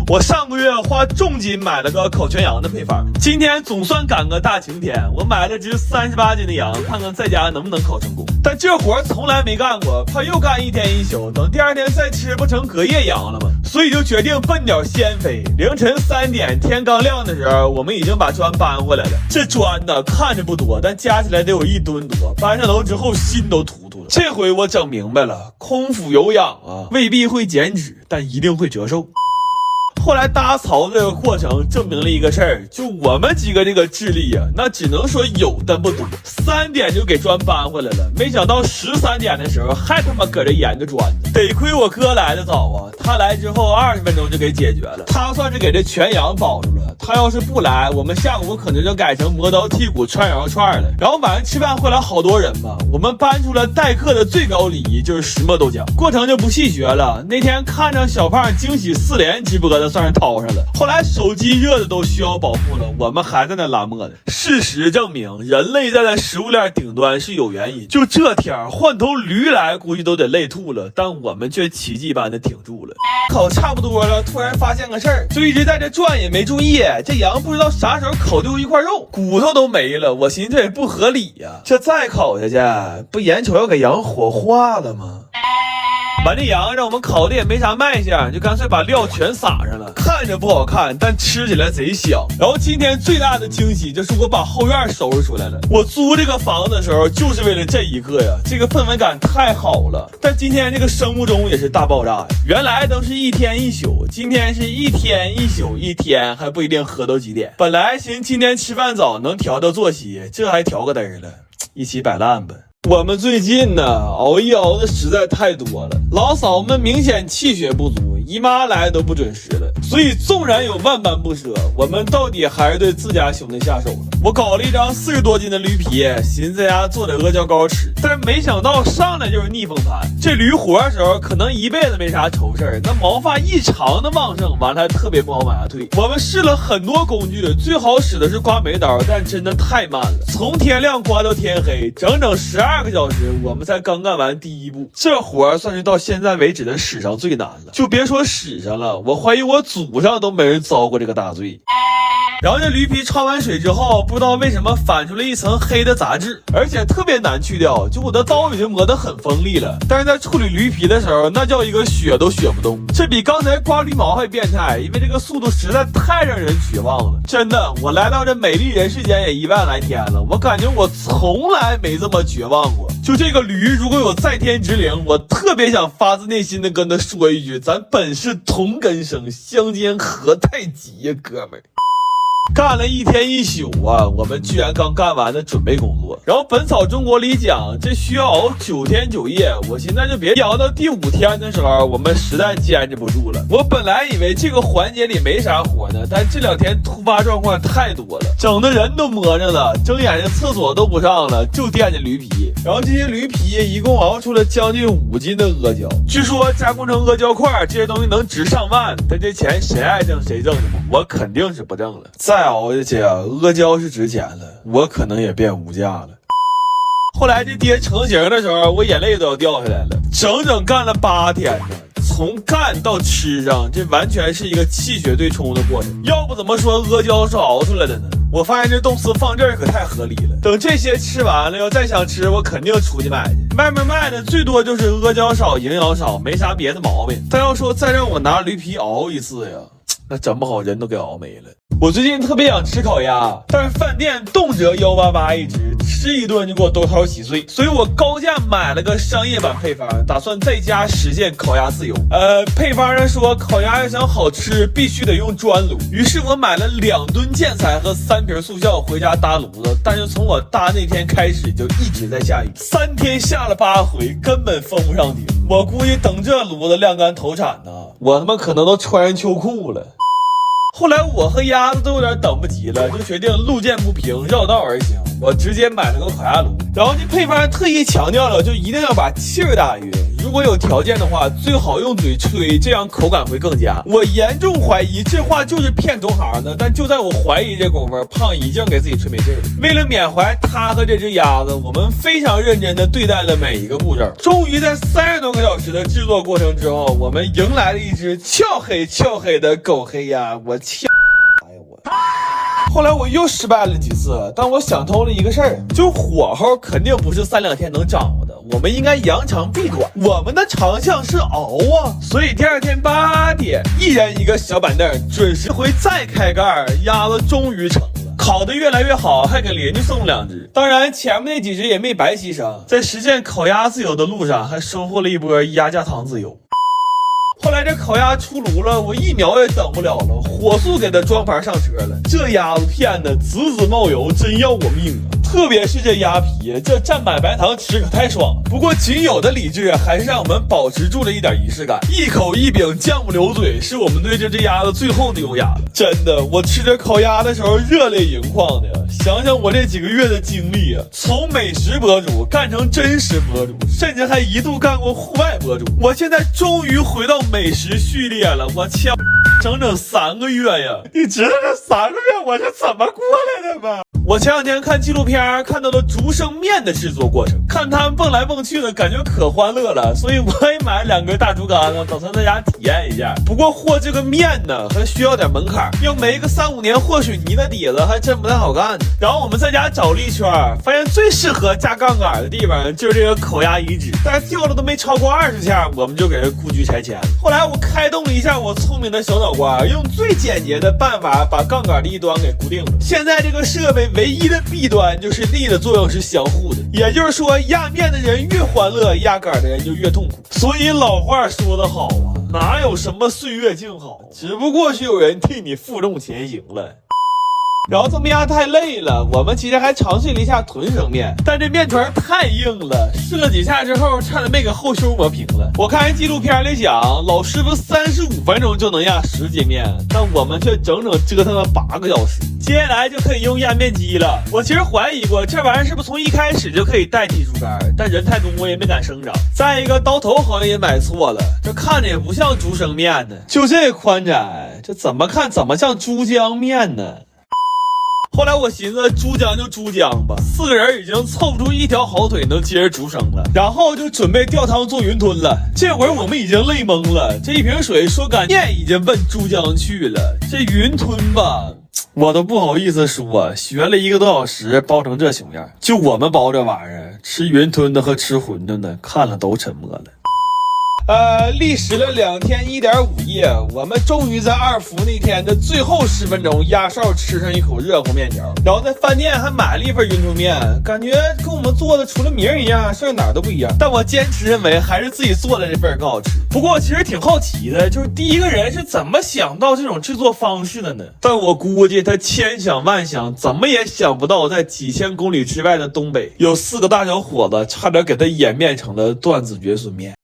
我上个月花重金买了个烤全羊的配方，今天总算赶个大晴天，我买了只38斤的羊，看看在家能不能烤成功。但这活从来没干过，怕又干一天一宿，等第二天再吃不成隔夜羊了吗？所以就决定奔点先飞。凌晨3点，天刚亮的时候，我们已经把砖搬回来了。这砖呢，看着不多，但加起来得有1吨多。搬上楼之后，心都突突了。这回我整明白了，空腹有氧啊，未必会减脂，但一定会折寿。后来搭槽这个过程证明了一个事儿，就我们几个这个智力啊，那只能说有但不多。3点就给砖搬回来了，没想到13点的时候还他妈搁这研究砖呢。得亏我哥来的早啊，他来之后20分钟就给解决了，他算是给这全羊保住了。他要是不来，我们下午可能就改成磨刀剔骨串羊串了。然后晚上吃饭回来好多人嘛，我们搬出了待客的最高礼仪，就是石磨豆浆。过程就不细学了，那天看着小胖惊喜4连直播的算是掏上了。后来手机热的都需要保护了，我们还在那拉磨呢。事实证明，人类站在食物链顶端是有原因。就这天换头驴来，估计都得累吐了，但我们却奇迹般的挺住了。烤差不多了，突然发现个事儿，就一直在这转也没注意，这羊不知道啥时候烤丢一块肉，骨头都没了。我寻思这也不合理呀，这再烤下去，不眼瞅要给羊火化了吗？完这羊让我们烤的也没啥卖相，就干脆把料全撒上了，看着不好看，但吃起来贼香。然后今天最大的惊喜就是我把后院收拾出来了。我租这个房子的时候就是为了这一刻呀，这个氛围感太好了。但今天这个生物钟也是大爆炸呀，原来都是1天1宿，今天是1天1宿，1天还不一定喝到几点。本来寻今天吃饭早能调作息，这还调个嘚儿了，一起摆烂吧。我们最近呢，熬夜熬的实在太多了，老嫂们明显气血不足，姨妈来都不准时了。所以纵然有万般不舍，我们到底还是对自家兄弟下手了。我搞了一张40多斤的驴皮，寻思在家做点阿胶糕吃，但是没想到上来就是逆风盘。这驴活的时候可能一辈子没啥愁事儿，那毛发异常的旺盛，完了还特别不好往下退。我们试了很多工具，最好使的是刮眉刀，但真的太慢了，从天亮刮到天黑，整整12个小时，我们才刚干完第一步。这活算是到现在为止的史上最难了，就别说史上了，我怀疑我祖上都没人遭过这个大罪。然后这驴皮焯完水之后，不知道为什么翻出了一层黑的杂质，而且特别难去掉。就我的刀已经磨得很锋利了，但是在处理驴皮的时候，那叫一个削都削不动。这比刚才刮驴毛还变态，因为这个速度实在太让人绝望了。真的，我来到这美丽人世间也1万来天了，我感觉我从来没这么绝望过。就这个驴如果有在天之灵，我特别想发自内心的跟他说一句，咱本是同根生，相煎何太急呀，哥们儿。干了1天1宿啊，我们居然刚干完的准备工作。然后《本草中国》里讲，这需要熬9天9夜。我现在就别熬到第5天的时候，我们实在坚持不住了。我本来以为这个环节里没啥活呢，但这2天突发状况太多了，整的人都磨着了，睁眼睛厕所都不上了，就惦记驴皮。然后这些驴皮一共熬出了将近5斤的阿胶，据说加工成阿胶块，这些东西能值上万，但这钱谁爱挣谁挣的，我肯定是不挣了。再熬下去啊，阿胶是值钱了，我可能也变无价了。后来这爹成型的时候，我眼泪都要掉下来了，整整干了8天呢。从干到吃上，这完全是一个气血对冲的过程。要不怎么说阿胶是熬出来的呢？我发现这冻丝放这儿可太合理了。等这些吃完了，要再想吃，我肯定出去买去。外面卖的最多就是阿胶少、营养少，没啥别的毛病。但要说再让我拿驴皮熬一次呀，那整不好人都给熬没了。我最近特别想吃烤鸭，但是饭店动辄188一只，吃一顿就给我兜掏稀碎，所以我高价买了个商业版配方，打算在家实现烤鸭自由。配方上说烤鸭要想好吃，必须得用砖炉。于是我买了2吨建材和3瓶速效回家搭炉子，但是从我搭那天开始就一直在下雨，3天下了8回，根本封不上顶。我估计等这炉子晾干投产呢，我他妈可能都穿上秋裤了。后来我和鸭子都有点等不及了，就决定路见不平绕道而行。我直接买了个烤鸭炉，然后这配方特意强调了，就一定要把气儿打匀。如果有条件的话，最好用嘴吹，这样口感会更佳。我严重怀疑这话就是骗同行的，但就在我怀疑这功夫，胖已经给自己吹没劲了。为了缅怀他和这只鸭子，我们非常认真地对待了每一个步骤。终于在30多个小时的制作过程之后，我们迎来了一只俏黑的狗黑鸭。我操！哎呀我！后来我又失败了几次，但我想通了一个事儿，就火候肯定不是3、2天能掌握的，我们应该扬长避短。我们的长项是熬啊，所以第2天8点，一人一个小板凳，准时回再开盖，鸭子终于成了。烤得越来越好，还给邻居送2只。当然，前面那几只也没白牺牲，在实现烤鸭自由的路上，还收获了一波鸭架糖自由。后来这烤鸭出炉了，我1秒也等不了了，火速给它装盘上车了。这鸭子片的滋滋冒油，真要我命啊！特别是这鸭皮，这蘸满白糖吃可太爽了。不过仅有的理智还是让我们保持住了一点仪式感。一口一饼酱不流嘴，是我们对这只鸭子最后的优雅。真的，我吃这烤鸭的时候热泪盈眶的。想想我这几个月的经历啊，从美食博主干成真实博主，甚至还一度干过户外博主。我现在终于回到美食序列了，我操！整3个月呀！你知道这3个月我是怎么过来的吗？我前2天看纪录片，看到了竹升面的制作过程，看他们蹦来蹦去的感觉可欢乐了，所以我也买了2根大竹竿子，打算在家体验一下。不过和这个面呢，还需要点门槛，要没个3、5年和水泥的底子，还真不太好干。然后我们在家找了一圈，发现最适合加杠杆的地方就是这个口鸭遗址，但是跳了都没超过20下，我们就给人故居拆迁了。后来我开动了一下我聪明的小脑瓜，用最简洁的办法把杠杆的一端给固定了。现在这个设备唯一的弊端就是力的作用是相互的，也就是说压面的人越欢乐，压杆的人就越痛苦。所以老话说得好啊，哪有什么岁月静好，只不过是有人替你负重前行了。然后这么压太累了，我们其实还尝试了一下豚生面，但这面团太硬了，试了几下之后差点没给后胸磨平了。我看纪录片里讲，老师傅35分钟就能压10斤面，但我们却整整折腾了8个小时。接下来就可以用压面机了。我其实怀疑过这玩意儿是不是从一开始就可以代替竹竿，但人太多我也没敢声张。再一个刀头好像也买错了，这看着也不像竹升面呢，就这宽窄，这怎么看怎么像珠江面呢？后来我寻思珠江就珠江吧，4个人已经凑不出一条好腿能接着竹升了，然后就准备吊汤做云吞了。这会儿我们已经累懵了，这一瓶水说干面已经奔珠江去了，这云吞吧我都不好意思说，学了1个多小时包成这熊样，就我们包这玩意儿，吃云吞的和吃馄饨的看了都沉默了。历时了2天1.5夜，我们终于在2伏那天的最后10分钟压哨吃上一口热乎面条，然后在饭店还买了一份云吞面，感觉跟我们做的除了名一样，剩下哪儿都不一样。但我坚持认为还是自己做的这份更好吃。不过其实挺好奇的，就是第一个人是怎么想到这种制作方式的呢？但我估计他千想万想，怎么也想不到，在几千公里之外的东北，有4个大小伙子差点给他演变成了断子绝孙面。